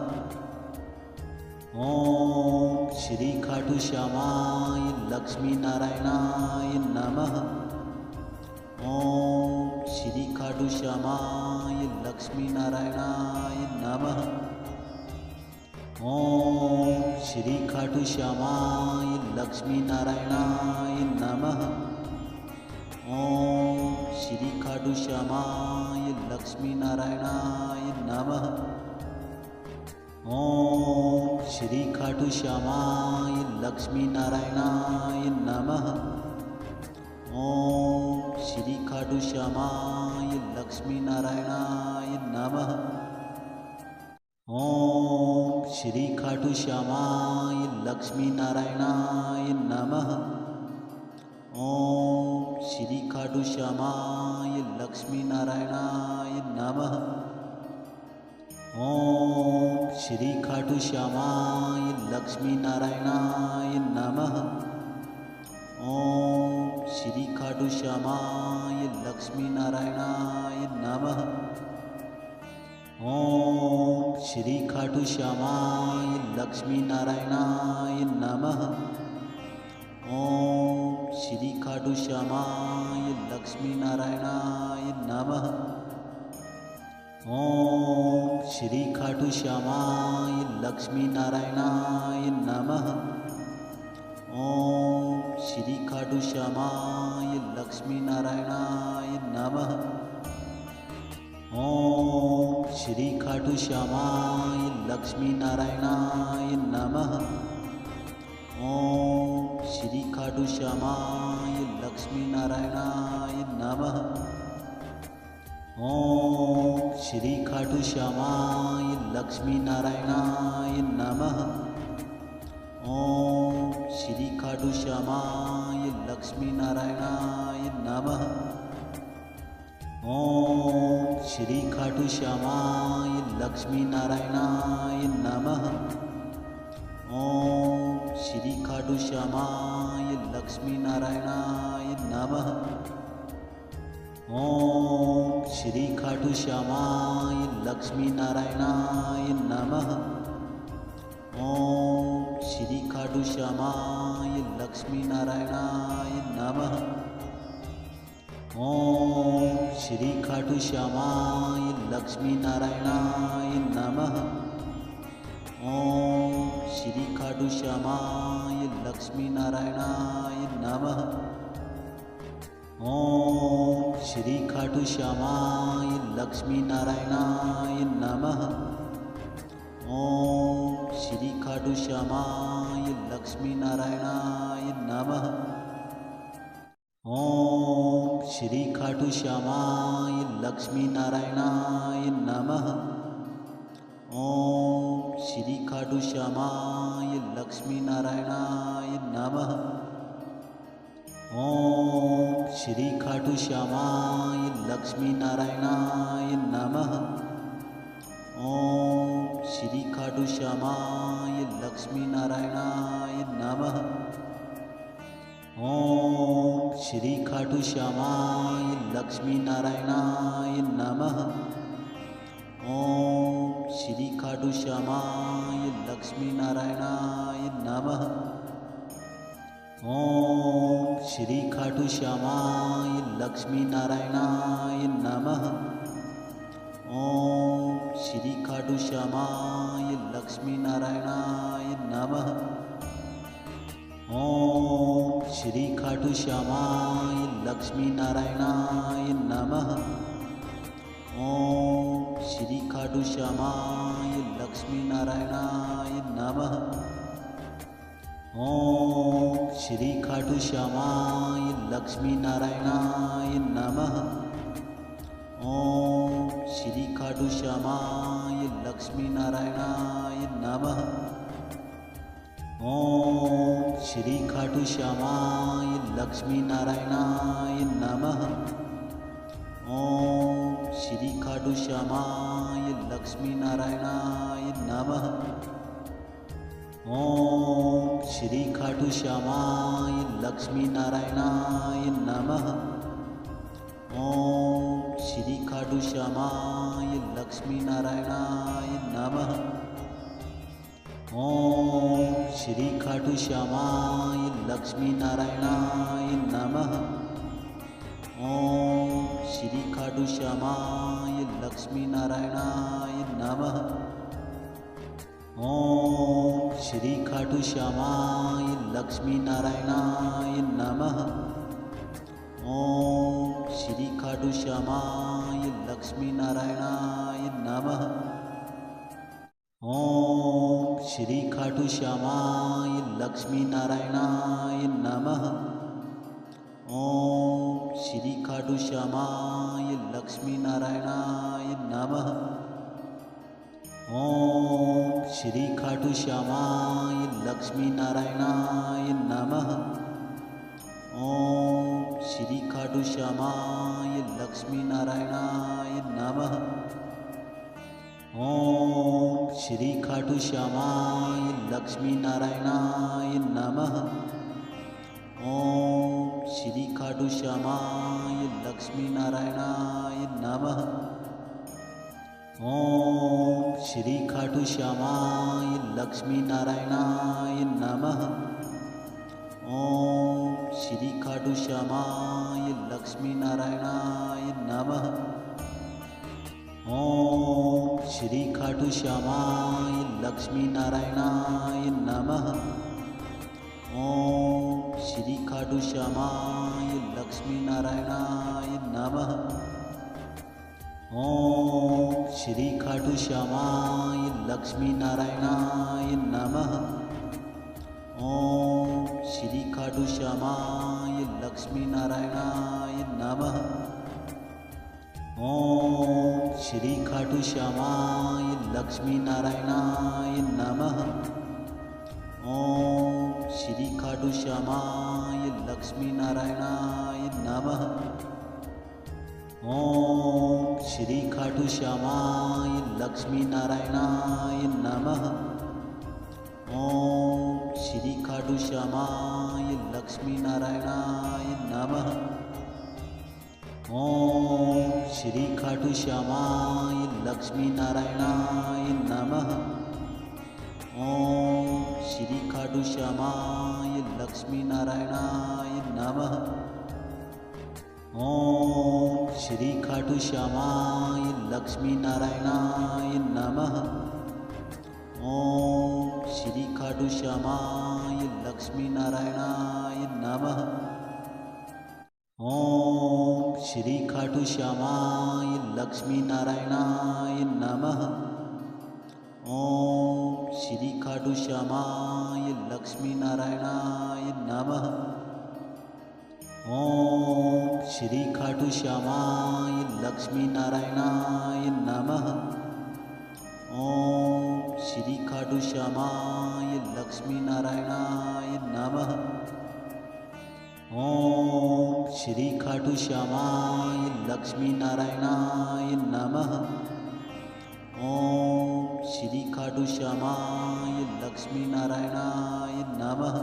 ओम श्री खाटू श्यामाय लक्ष्मी नारायणाय नमः। ओम श्री खाटू श्यामाय लक्ष्मी नारायणाय नमः। ओम श्री खाटू श्यामाय लक्ष्मी नारायणाय नमः। ओम श्री खाटू श्यामाय लक्ष्मी नारायणाय नमः। ओम श्री खाटू श्यामाय लक्ष्मी नारायणाय नमः। ओम श्री खाटू श्यामाय लक्ष्मी नारायणाय नमः। ओम श्री खाटू श्यामाय लक्ष्मी नारायणाय नमः। ओम श्री खाटू श्यामाय लक्ष्मी नारायणाय नमः। ओम श्री खाटू श्यामाय लक्ष्मी नारायणाय नमः। ओम श्री खाटू श्यामाय लक्ष्मी नारायणाय नमः। ओम श्री खाटू श्यामाय लक्ष्मी नारायणाय नमः। ओम श्री खाटू श्यामाय लक्ष्मी नारायणाय नमः। ओम श्री खाटू श्यामाय लक्ष्मी नारायणाय नमः। ओम श्री खाटू श्यामाय लक्ष्मी नारायणाय नमः। ओम श्री खाटू श्यामाय लक्ष्मी नारायणाय नमः। ओम श्री खाटू श्यामाय लक्ष्मी नारायणाय नमः। ओम श्री खाटू श्यामाय लक्ष्मी नारायणाय नमः। ओम श्री खाटू श्यामाय लक्ष्मी नारायणाय नमः। ओम श्री खाटू श्यामाय लक्ष्मी नारायणाय नमः। ओम श्री खाटू श्यामाय लक्ष्मी नारायणाय नमः। ओम श्री खाटू श्यामाय लक्ष्मी नारायणाय नमः। ओम श्री खाटू श्यामाय लक्ष्मी नारायणाय नमः। ओम श्री खाटू श्यामाय लक्ष्मी नारायणाय नमः। ओम श्री खाटू श्यामाय लक्ष्मी नारायणाय नमः। ओम श्री खाटू श्यामाय लक्ष्मी नारायणाय नमः। ओम श्री खाटू श्यामाय लक्ष्मी नारायणाय नमः। ओम श्री खाटू श्यामाय लक्ष्मी नारायणाय नमः। ओम श्री खाटू श्यामाय लक्ष्मी नारायणाय नमः। ओम श्री खाटू श्यामाय लक्ष्मी नारायणाय नमः। ओम श्री खाटू श्यामाय लक्ष्मी नारायणाय नमः। ओम श्री खाटू श्यामाय लक्ष्मी नारायणाय नमः। ओम श्री खाटू श्यामाय लक्ष्मी नारायणाय नमः। ओम श्री खाटू श्यामाय लक्ष्मी नारायणाय नमः। ओम श्री खाटू श्यामाय लक्ष्मी नारायणाय नमः। ओम श्री खाटू श्यामाय लक्ष्मी नारायणाय नमः। ओम श्री खाटू श्यामाय लक्ष्मी नारायणाय नमः। ओम श्री खाटू श्यामाय लक्ष्मी नारायणाय नमः। ओम श्री खाटू श्यामाय लक्ष्मी नारायणाय नमः। ओम श्री खाटू श्यामाय लक्ष्मी नारायणाय नमः। ओम श्री खाटू श्यामाय लक्ष्मी नारायणाय नमः। ओम श्री खाटू श्यामाय लक्ष्मी नारायणाय नमः। ओम श्री खाटू श्यामाय लक्ष्मी नारायणाय नमः। ओम श्री खाटू श्यामाय लक्ष्मी नारायणाय नमः। ओम श्री खाटू श्यामाय लक्ष्मी नारायणाय नमः। ओम श्री खाटू श्यामाय लक्ष्मी नारायणाय नमः। ओम श्री खाटू श्यामाय लक्ष्मी नारायणाय नमः। ओम श्री खाटू श्यामाय लक्ष्मी नारायणाय नमः। ओम श्री खाटू श्यामाय लक्ष्मी नारायणाय नमः। ओम श्री खाटू श्यामाय लक्ष्मी नारायणाय नमः। ओम श्री खाटू श्यामाय लक्ष्मी नारायणाय नमः। ओम श्री खाटू श्यामाय लक्ष्मी नारायणाय नमः। ओम श्री खाटू श्यामाय लक्ष्मी नारायणाय नमः। ओम श्री खाटू श्यामाय लक्ष्मी नारायणाय नमः। ओम श्री खाटू श्यामाय लक्ष्मी नारायणाय नमः। ओम श्री खाटू श्यामाय लक्ष्मी नारायणाय नमः। ओम श्री खाटू श्यामाय लक्ष्मी नारायणाय नमः। ओम श्री खाटू श्यामाय लक्ष्मी नारायणाय नमः। ओम श्री खाटू श्यामाय लक्ष्मी नारायणाय नमः। ओम श्री खाटू श्यामाय लक्ष्मी नारायणाय नमः। ओम श्री खाटू श्यामाय लक्ष्मी नारायणाय नमः। ओम श्री खाटू श्यामाय लक्ष्मी नारायणाय नमः। ओम श्री खाटू श्यामाय लक्ष्मी नारायणाय नमः। ओम श्री खाटू श्यामाय लक्ष्मी नारायणाय नमः। ओम श्री खाटू श्यामाय लक्ष्मी नारायणाय नमः। ओम श्री खाटू श्यामाय लक्ष्मी नारायणाय नमः। ओम श्री खाटू श्यामाय लक्ष्मी नारायणाय नमः। ओम श्री खाटू श्यामाय लक्ष्मी नारायणाय नमः। ओम श्री खाटू श्यामाय लक्ष्मी नारायणाय नमः। ओम श्री खाटू श्यामाय लक्ष्मी नारायणाय नमः। ओम श्री खाटू श्यामाय लक्ष्मी नारायणाय नमः। ओम श्री खाटू श्यामाय लक्ष्मी नारायणाय नमः। ओम श्री खाटू श्यामाय लक्ष्मी नारायणाय नमः।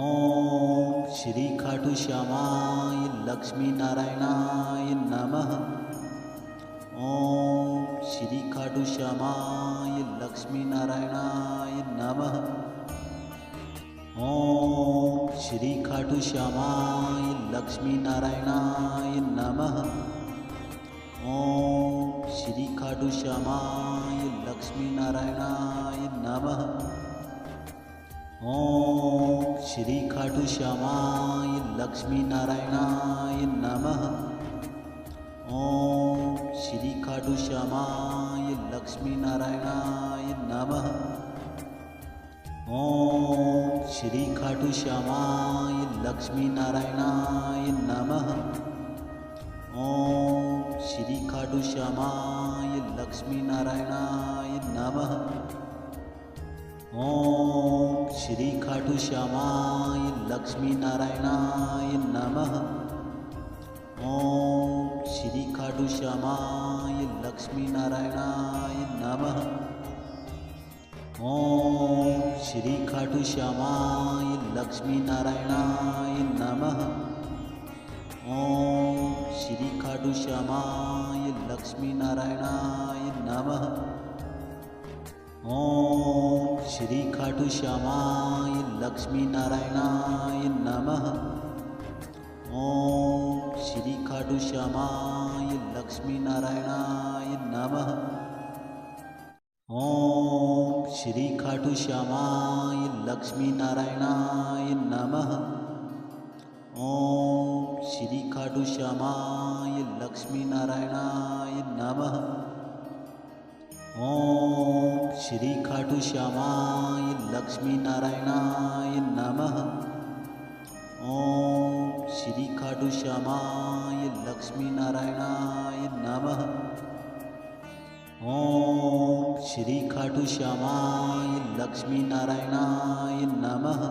ओम श्री खाटू श्यामाय लक्ष्मी नारायणाय नमः। ओम श्री खाटू श्यामाय लक्ष्मी नारायणाय नमः। ओम श्री खाटू श्यामाय लक्ष्मी नारायणाय नमः। ओम श्री खाटू श्यामाय लक्ष्मी नारायणाय नमः। ओम श्री खाटू श्यामाय लक्ष्मी नारायणाय नमः। ओम श्री खाटू श्यामाय लक्ष्मी नारायणाय नमः। ओम श्री खाटू श्यामाय लक्ष्मी नारायणाय नमः। ओम श्री खाटू श्यामाय लक्ष्मी नारायणाय नमः। ओम श्री खाटू श्यामाय लक्ष्मी नारायणाय नमः। ओम श्री खाटू श्यामाय लक्ष्मी नारायणाय नमः। ओम श्री खाटू श्यामाय लक्ष्मी नारायणाय नमः। ओम श्री खाटू श्यामाय लक्ष्मी नारायणाय नमः। ओम श्री खाटू श्यामाय लक्ष्मी नारायणाय नमः। ओम श्री खाटू श्यामाय लक्ष्मी नारायणाय नमः। ओम श्री खाटू श्यामाय लक्ष्मी नारायणाय नमः। ओम श्री खाटू श्यामाय लक्ष्मी नारायणाय नमः। ओम श्री खाटू श्यामाय लक्ष्मी नारायणाय नमः। ओम श्री खाटू श्यामाय लक्ष्मी नारायणाय नमः।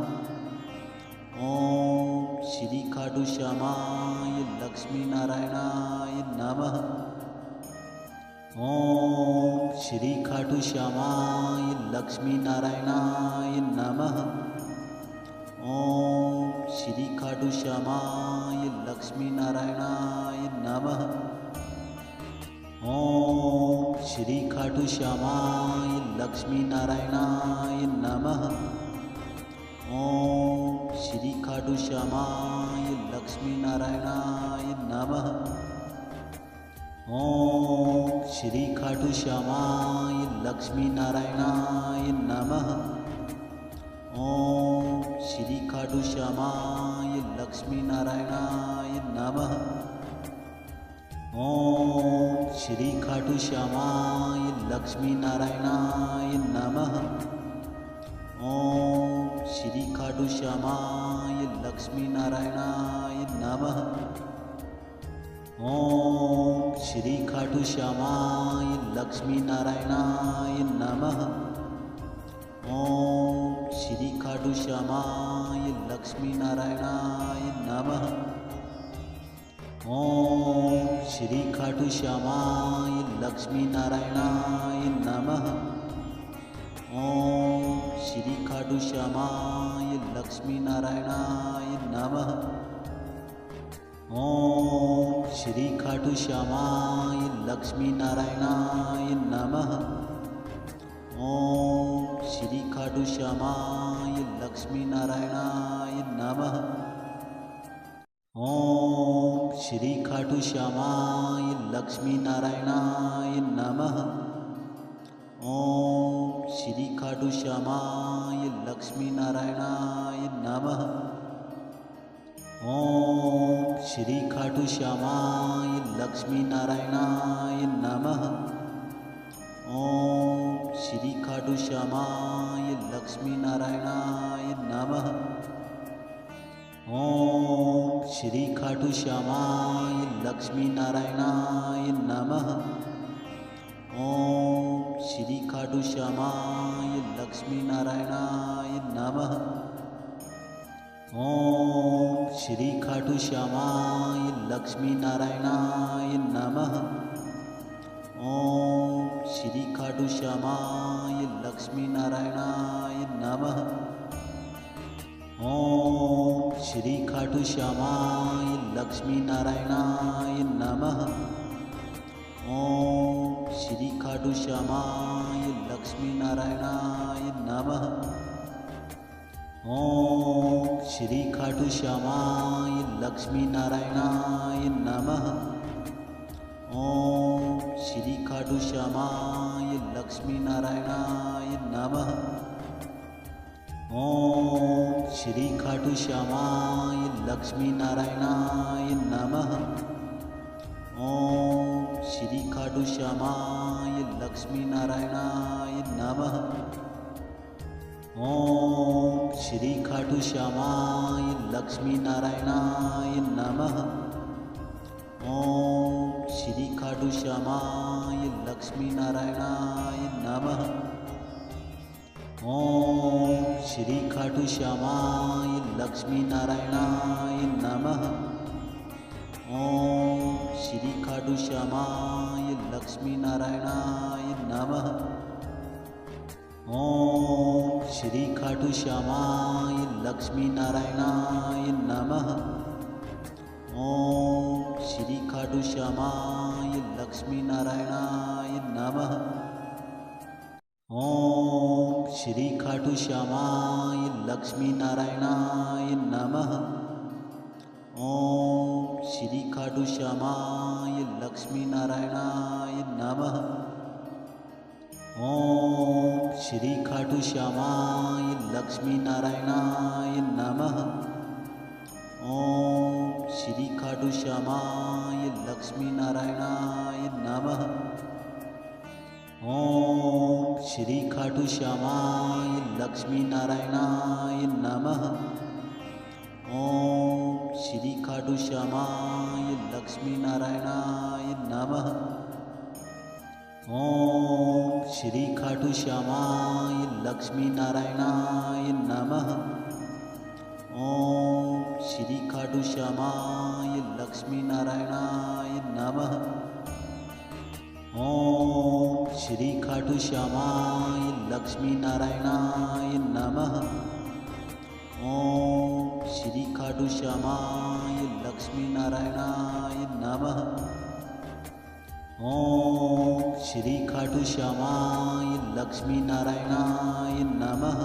ओम श्री खाटू श्यामाय लक्ष्मी नारायणाय नमः। ओम श्री खाटू श्यामाय लक्ष्मी नारायणाय नमः। ओम श्री खाटू श्यामाय लक्ष्मी नारायणाय नमः। ओम श्री खाटू श्यामाय लक्ष्मी नारायणाय नमः। ओम श्री खाटू श्यामाय लक्ष्मी नारायणाय नमः। ओम श्री खाटू श्यामाय लक्ष्मी नारायणाय नमः। ओम श्री खाटू श्यामाय लक्ष्मी नारायणाय नमः। ओम श्री खाटू श्यामाय लक्ष्मी नारायणाय नमः। ओम श्री खाटू श्यामाय लक्ष्मी नारायणाय नमः। ओम श्री खाटू श्यामाय लक्ष्मी नारायणाय नमः। ओम श्री खाटू श्यामाय लक्ष्मी नारायणाय नमः। ओम श्री खाटू श्यामाय लक्ष्मी नारायणाय नमः। ओम श्री खाटू श्यामाय लक्ष्मी नारायणाय नमः। ओम श्री खाटू श्यामाय लक्ष्मी नारायणाय नमः। ओम श्री खाटू श्यामाय लक्ष्मी नारायणाय नमः। ओम श्री खाटू श्यामाय लक्ष्मी नारायणाय नमः। ओम श्री खाटू श्यामाय लक्ष्मी नारायणाय नमः। ओम श्री खाटू श्यामाय लक्ष्मी नारायणाय नमः। ओम श्री खाटू श्यामाय लक्ष्मी नारायणाय नमः। ओम श्री खाटू श्यामाय लक्ष्मी नारायणाय नमः। ओम श्री खाटू श्यामाय लक्ष्मी नारायणाय नमः। ओम श्री खाटू श्यामाय लक्ष्मी नारायणाय नमः। ओम श्री खाटू श्यामाय लक्ष्मी नारायणाय नमः। ओम श्री खाटू श्यामाय लक्ष्मी नारायणाय नमः। ओम श्री खाटू श्यामाय लक्ष्मी नारायणाय नमः। ओम श्री खाटू श्यामाय लक्ष्मी नारायणाय नमः। ओम श्री खाटू श्यामाय लक्ष्मी नारायणाय नमः। ओम श्री खाटू श्यामाय लक्ष्मी नारायणाय नमः। ओम श्री खाटू श्यामाय लक्ष्मी नारायणाय नमः। ओम श्री खाटू श्यामाय लक्ष्मी नारायणाय नमः। ओम श्री खाटू श्यामाय लक्ष्मी नारायणाय नमः। ओम श्री खाटू श्यामाय लक्ष्मी नारायणाय नमः। ओम श्री खाटू श्यामाय लक्ष्मी नारायणाय नमः। ओम श्री खाटू श्यामाय लक्ष्मी नारायणाय नमः। ओम श्री खाटू श्यामाय लक्ष्मी नारायणाय नमः। ओम श्री खाटू श्यामाय लक्ष्मी नारायणाय नमः। ओम श्री खाटू श्यामाय लक्ष्मी नारायणाय नमः। ओम श्री खाटू श्यामाय लक्ष्मी नारायणाय नमः। ओम श्री खाटू श्यामाय लक्ष्मी नारायणाय नमः। ओम श्री खाटू श्यामाय लक्ष्मी नारायणाय नमः। ओम श्री खाटू श्यामाय लक्ष्मी नारायणाय नमः। ओम श्री खाटू श्यामाय लक्ष्मी नारायणाय नमः। ओम श्री खाटू श्यामाय लक्ष्मी नारायणाय नमः। ओम श्री खाटू श्यामाय लक्ष्मी नारायणाय नमः। ओम श्री खाटू श्यामाय लक्ष्मी नारायणाय नमः। ओम श्री खाटू श्यामाय लक्ष्मी नारायणाय नमः।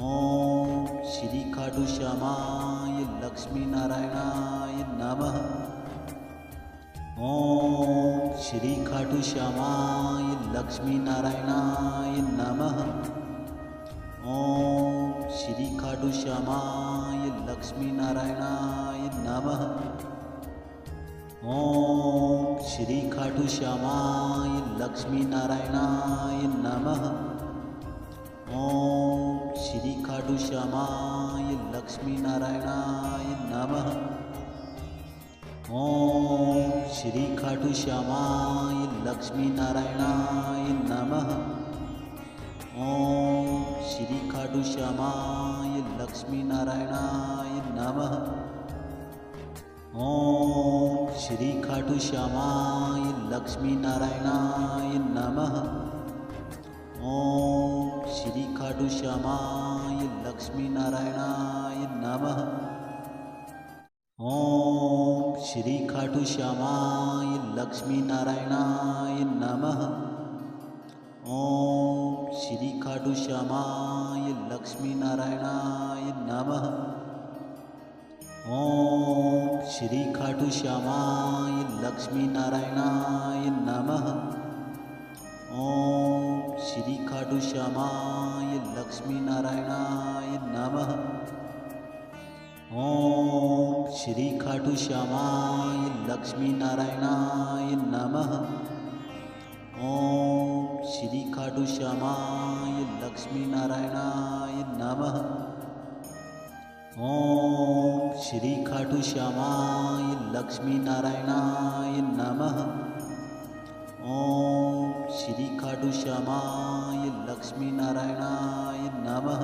ओम श्री खाटू श्यामाय लक्ष्मी नारायणाय नमः। ओम श्री खाटू श्यामाय लक्ष्मी नारायणाय नमः। ओम श्री खाटू श्यामाय लक्ष्मी नारायणाय नमः। ओम श्री खाटू श्यामाय लक्ष्मी नारायणाय नमः। ओम श्री खाटू श्यामाय लक्ष्मी नारायणाय नमः। ओम श्री खाटू श्यामाय लक्ष्मी नारायणाय नमः। ओम श्री खाटू श्यामाय लक्ष्मी नारायणाय नमः। ओम श्री खाटू श्यामाय लक्ष्मी नारायणाय नमः। ओम श्री खाटू श्यामाय लक्ष्मी नारायणाय नमः। ओम श्री खाटू श्यामाय लक्ष्मी नारायणाय नमः। ओम श्री खाटू श्यामाय लक्ष्मी नारायणाय नमः। ओम श्री खाटू श्यामाय लक्ष्मी नारायणाय नमः। ओम श्री खाटू श्यामाय लक्ष्मी नारायणाय नमः। ओम श्री खाटू श्यामाय लक्ष्मी नारायणाय नमः। ओम श्री खाटू श्यामाय लक्ष्मी नारायणाय नमः। ओम श्री खाटू श्यामाय लक्ष्मी नारायणाय नमः। ओम श्री खाटू श्यामाय लक्ष्मी नारायणाय नमः।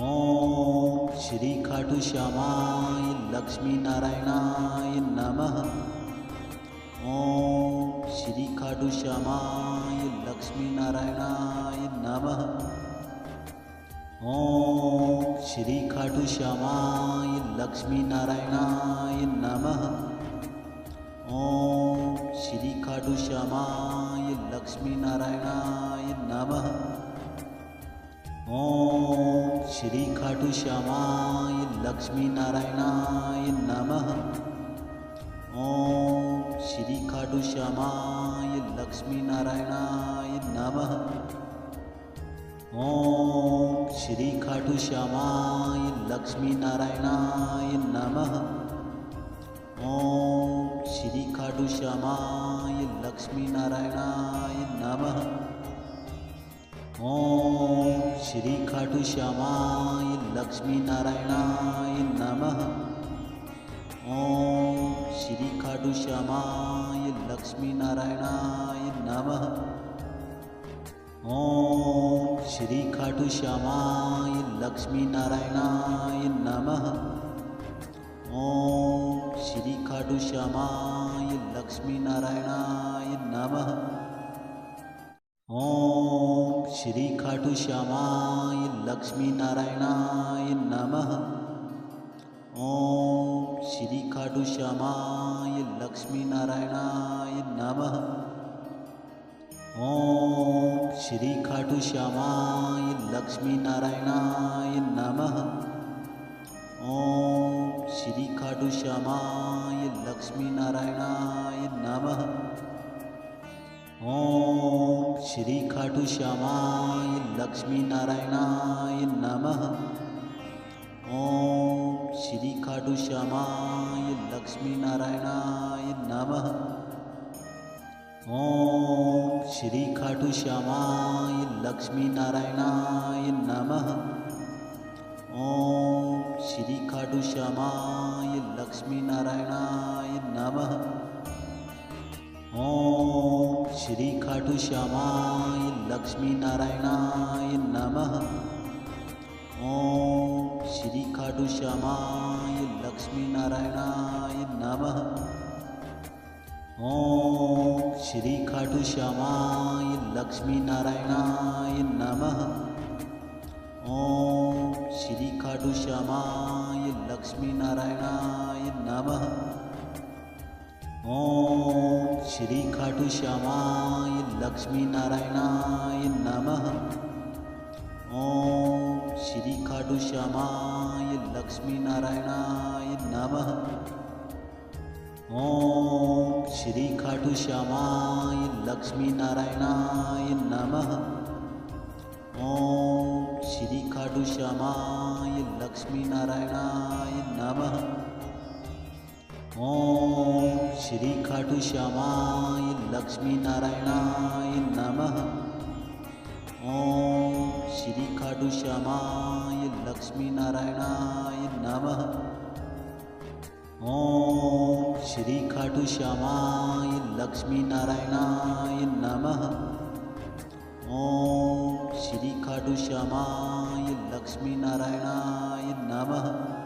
ओम श्री खाटू श्यामाय लक्ष्मी नारायणाय नमः। ओम श्री खाटू श्यामाय लक्ष्मी नारायणाय नमः। ओम श्री खाटू श्यामाय लक्ष्मी नारायणाय नमः। ओम श्री खाटू श्यामाय लक्ष्मी नारायणाय नमः। ओम श्री खाटू श्यामाय लक्ष्मी नारायणाय नमः। ओम श्री खाटू श्यामाय लक्ष्मी नारायणाय नमः। ओम श्री खाटू श्यामाय लक्ष्मी नारायणाय नमः। ओम श्री खाटू श्यामाय लक्ष्मी नारायणाय नमः। ओम श्री खाटू श्यामाय लक्ष्मी नारायणाय नमः। ओम श्री खाटू श्यामाय लक्ष्मी नारायणाय नमः। ओम श्री खाटू श्यामाय लक्ष्मी नारायणाय नमः। ओम श्री खाटू श्यामाय लक्ष्मी नारायणाय नमः। ओम श्री खाटू श्यामाय लक्ष्मी नारायणाय नमः। ओम श्री खाटू श्यामाय लक्ष्मी नारायणाय नमः। ओम श्री खाटू श्यामाय लक्ष्मी नारायणाय नमः। ओम श्री खाटू श्यामाय लक्ष्मी नारायणाय नमः। ओम श्री खाटू श्यामाय लक्ष्मी नारायणाय नमः। ओम श्री खाटू श्यामाय लक्ष्मी नारायणाय नमः। ओम श्री खाटू श्यामाय लक्ष्मी नारायणाय नमः। ओम श्री खाटू श्यामाय लक्ष्मी नारायणाय नमः। ओम श्री खाटू श्यामाय लक्ष्मी नारायणाय नमः। ओम श्री खाटू श्यामाय लक्ष्मी नारायणाय नमः। ओम श्री खाटू श्यामाय लक्ष्मी नारायणाय नमः। ओम श्री खाटू श्यामाय लक्ष्मी नारायणाय नमः। ओम श्री खाटू श्यामाय लक्ष्मी नारायणाय नमः। ओम श्री खाटू श्यामाय लक्ष्मी नारायणाय नमः। ओम श्री खाटू श्यामाय लक्ष्मी नारायणाय नमः। ओम श्री खाटू श्यामाय लक्ष्मी नारायणाय नमः। ओम श्री खाटू श्यामाय लक्ष्मी नारायणाय नमः। ओम श्री खाटू श्यामाय लक्ष्मी नारायणाय नमः। ओम श्री खाटू श्यामाय लक्ष्मी नारायणाय नमः। ओम श्री खाटू श्यामाय लक्ष्मी नारायणाय नमः।